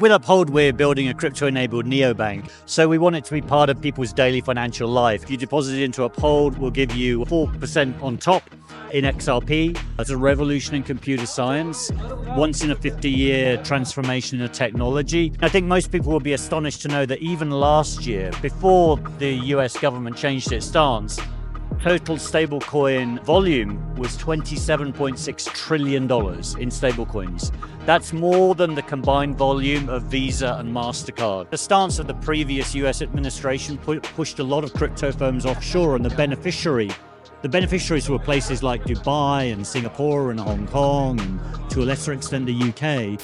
With Uphold, we're building a crypto-enabled neobank, so we want it to be part of people's daily financial life. If you deposit it into Uphold, we'll give you 4% on top in XRP. It's a revolution in computer science, once in a 50-year transformation in technology. I think most people will be astonished to know that even last year, before the US government changed its stance, total stablecoin volume was $27.6 trillion in stablecoins. That's more than the combined volume of Visa and MasterCard. The stance of the previous US administration pushed a lot of crypto firms offshore, and the beneficiaries were places like Dubai and Singapore and Hong Kong, and to a lesser extent the UK.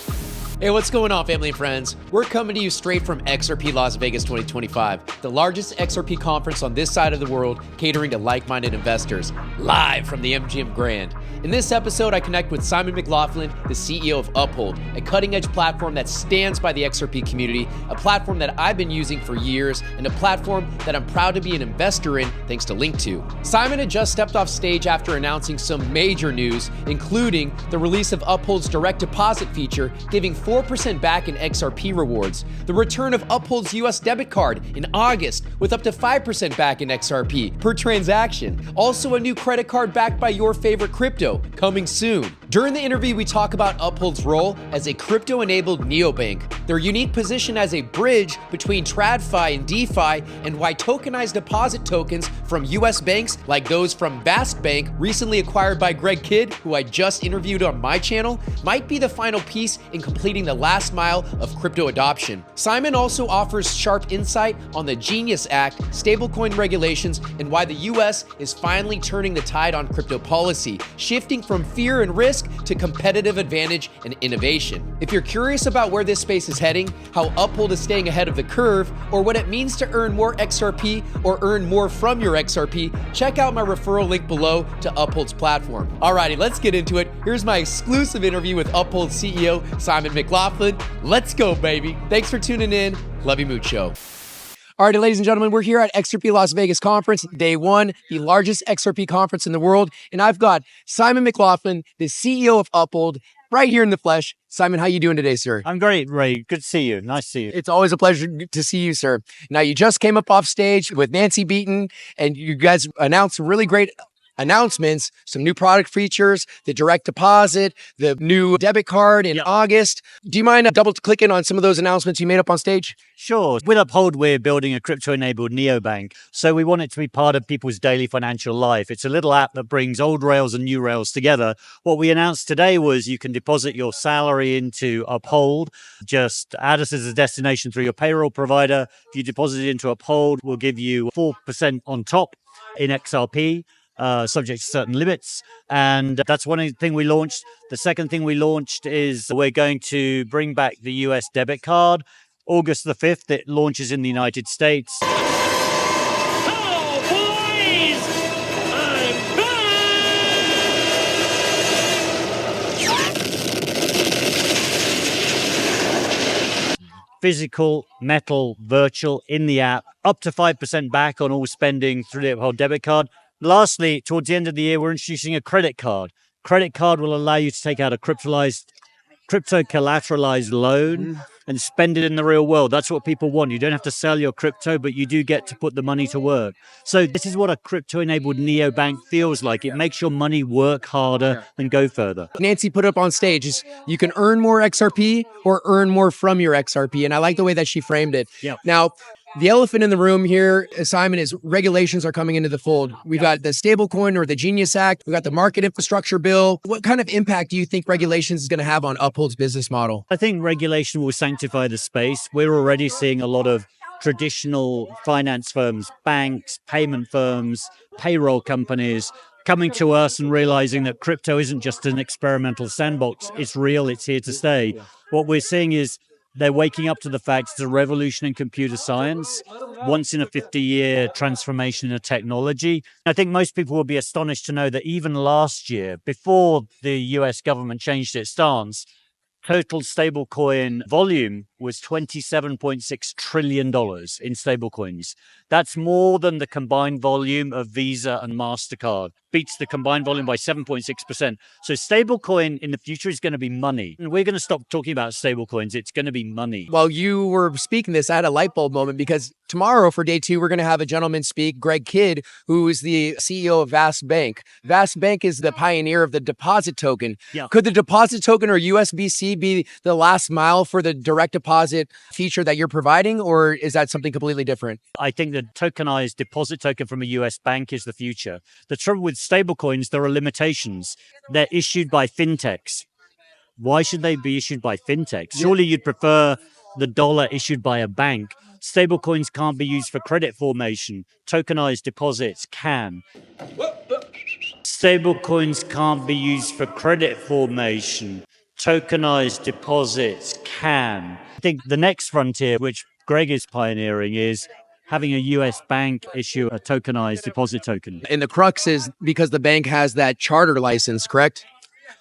Hey, what's going on, family and friends? We're coming to you straight from XRP Las Vegas 2025, the largest XRP conference on this side of the world, catering to like-minded investors, live from the MGM Grand. In this episode, I connect with Simon McLoughlin, the CEO of Uphold, a cutting-edge platform that stands by the XRP community, a platform that I've been using for years, and a platform that I'm proud to be an investor in thanks to Link2. Simon had just stepped off stage after announcing some major news, including the release of Uphold's direct deposit feature, giving 4% back in XRP rewards, the return of Uphold's US debit card in August with up to 5% back in XRP per transaction, also a new credit card backed by your favorite crypto coming soon. During the interview, we talk about Uphold's role as a crypto-enabled neobank, their unique position as a bridge between TradFi and DeFi, and why tokenized deposit tokens from US banks like those from Vast Bank, recently acquired by Greg Kidd, who I just interviewed on my channel, might be the final piece in completing the last mile of crypto adoption. Simon also offers sharp insight on the Genius Act, stablecoin regulations, and why the US is finally turning the tide on crypto policy, shifting from fear and risk to competitive advantage and innovation. If you're curious about where this space is heading, how Uphold is staying ahead of the curve, or what it means to earn more XRP or earn more from your XRP, check out my referral link below to Uphold's platform. Alrighty, let's get into it. Here's my exclusive interview with Uphold CEO Simon McLoughlin. Let's go, baby. Thanks for tuning in. Love you mucho. All right, ladies and gentlemen, we're here at XRP Las Vegas conference, day one, the largest XRP conference in the world. And I've got Simon McLoughlin, the CEO of Uphold, right here in the flesh. Simon, how you doing today, sir? I'm great, Ray. Good to see you. Nice to see you. It's always a pleasure to see you, sir. Now, you just came up off stage with Nancy Beaton, and you guys announced some really great announcements, some new product features, the direct deposit, the new debit card in August. Do you mind double clicking on some of those announcements you made up on stage? Sure. With Uphold, we're building a crypto-enabled neobank, so we want it to be part of people's daily financial life. It's a little app that brings old Rails and new Rails together. What we announced today was you can deposit your salary into Uphold. Just add us as a destination through your payroll provider. If you deposit it into Uphold, we'll give you 4% on top in XRP. Subject to certain limits. And that's one thing we launched. The second thing we launched is we're going to bring back the US debit card. August the 5th, it launches in the United States. Oh, boys! I'm back! Physical, metal, virtual in the app. Up to 5% back on all spending through the Uphold Debit Card. Lastly, towards the end of the year, we're introducing a credit card. Credit card will allow you to take out a crypto collateralized loan and spend it in the real world. That's what people want. You don't have to sell your crypto, but you do get to put the money to work. So this is what a crypto-enabled neobank feels like. It makes your money work harder and go further. Nancy put up on stage is you can earn more XRP or earn more from your XRP. And I like the way that she framed it. Yep. Now, the elephant in the room here, Simon, is regulations are coming into the fold. We've got the stablecoin or the Genius Act. We've got the market infrastructure bill. What kind of impact do you think regulations is going to have on Uphold's business model? I think regulation will sanctify the space. We're already seeing a lot of traditional finance firms, banks, payment firms, payroll companies coming to us and realizing that crypto isn't just an experimental sandbox. It's real. It's here to stay. What we're seeing is they're waking up to the fact it's a revolution in computer science, once in a 50-year transformation in technology. I think most people will be astonished to know that even last year, before the US government changed its stance, total stablecoin volume was $27.6 trillion in stablecoins. That's more than the combined volume of Visa and MasterCard. Beats the combined volume by 7.6%. So stablecoin in the future is going to be money. And we're going to stop talking about stablecoins. It's going to be money. While you were speaking this, I had a light bulb moment because tomorrow for day 2, we're going to have a gentleman speak, Greg Kidd, who is the CEO of Vast Bank. Vast Bank is the pioneer of the deposit token. Yeah. Could the deposit token or USBC be the last mile for the direct deposit feature that you're providing, or is that something completely different? I think the tokenized deposit token from a US bank is the future. The trouble with stablecoins, there are limitations. They're issued by fintechs. Why should they be issued by fintechs? Surely you'd prefer the dollar issued by a bank. Stablecoins can't be used for credit formation. Tokenized deposits can. Stablecoins can't be used for credit formation. Tokenized deposits can. I think the next frontier, which Greg is pioneering, is having a US bank issue a tokenized deposit token. And the crux is because the bank has that charter license, correct?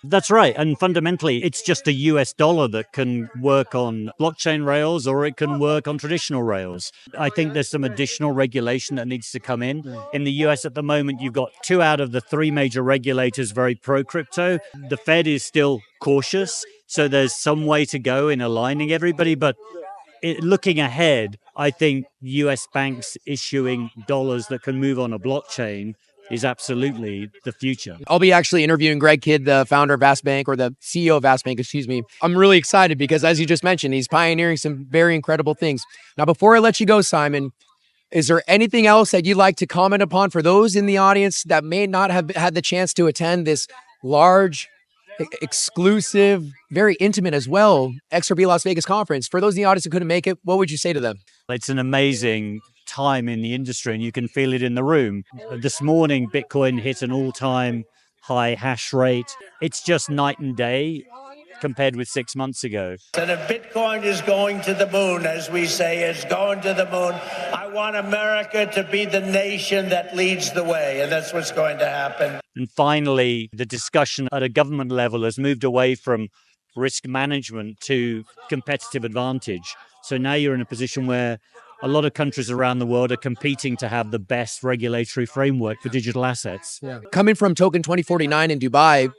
That's right. And fundamentally, it's just a US dollar that can work on blockchain rails or it can work on traditional rails. I think there's some additional regulation that needs to come in. In the US at the moment, you've got 2 out of the 3 major regulators very pro-crypto. The Fed is still cautious, so there's some way to go in aligning everybody. But looking ahead, I think US banks issuing dollars that can move on a blockchain is absolutely the future. I'll be actually interviewing Greg Kidd, the founder of Vast Bank, or the CEO of Vast Bank, excuse me. I'm really excited because, as you just mentioned, he's pioneering some very incredible things. Now, before I let you go, Simon, is there anything else that you'd like to comment upon for those in the audience that may not have had the chance to attend this large, exclusive, very intimate as well, XRP Las Vegas conference? For those in the audience who couldn't make it, what would you say to them? It's an amazing time in the industry and you can feel it in the room. This morning, Bitcoin hit an all-time high hash rate. It's just night and day compared with 6 months ago. And if Bitcoin is going to the moon, as we say, it's going to the moon, I want America to be the nation that leads the way, and that's what's going to happen. And finally, the discussion at a government level has moved away from risk management to competitive advantage. So now you're in a position where a lot of countries around the world are competing to have the best regulatory framework for digital assets. Yeah. Coming from Token 2049 in Dubai,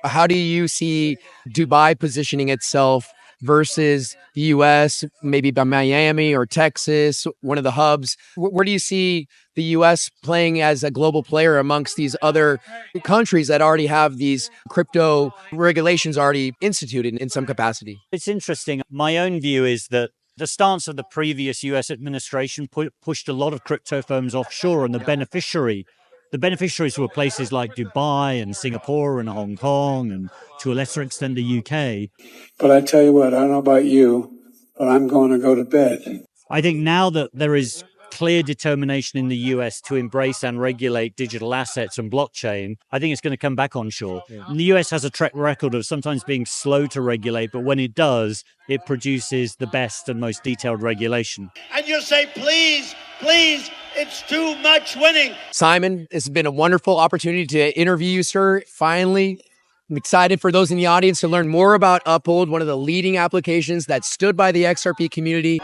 how do you see Dubai positioning itself versus the US, maybe by Miami or Texas, one of the hubs? Where do you see the US playing as a global player amongst these other countries that already have these crypto regulations already instituted in some capacity? It's interesting. My own view is that the stance of the previous US administration pushed a lot of crypto firms offshore, and the beneficiaries were places like Dubai and Singapore and Hong Kong and to a lesser extent the UK. But I tell you what, I don't know about you, but I'm going to go to bed. I think now that there is clear determination in the US to embrace and regulate digital assets and blockchain, I think it's going to come back onshore. Yeah. And the US has a track record of sometimes being slow to regulate, but when it does, it produces the best and most detailed regulation. And you say, please, please, it's too much winning. Simon, it's been a wonderful opportunity to interview you, sir. Finally, I'm excited for those in the audience to learn more about Uphold, one of the leading applications that stood by the XRP community.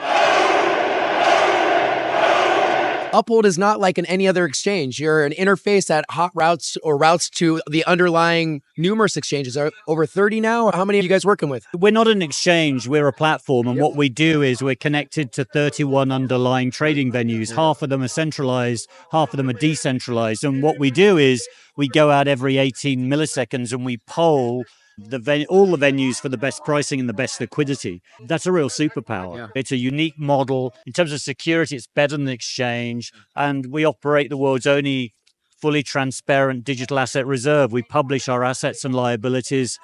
Uphold is not like any other exchange. You're an interface that hot routes or routes to the underlying numerous exchanges. Are over 30 now? How many are you guys working with? We're not an exchange, we're a platform. And what we do is we're connected to 31 underlying trading venues. Half of them are centralized, half of them are decentralized. And what we do is we go out every 18 milliseconds and we poll all the venues for the best pricing and the best liquidity. That's a real superpower. Yeah. It's a unique model. In terms of security, it's better than the exchange. And we operate the world's only fully transparent digital asset reserve. We publish our assets and liabilities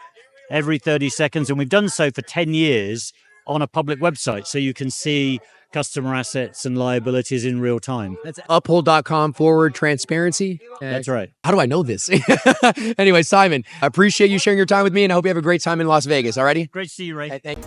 every 30 seconds. And we've done so for 10 years on a public website. So you can see customer assets and liabilities in real time. That's uphold.com/transparency. That's right. How do I know this? Anyway, Simon, I appreciate you sharing your time with me, and I hope you have a great time in Las Vegas. All righty? Great to see you, Ray. Thank you.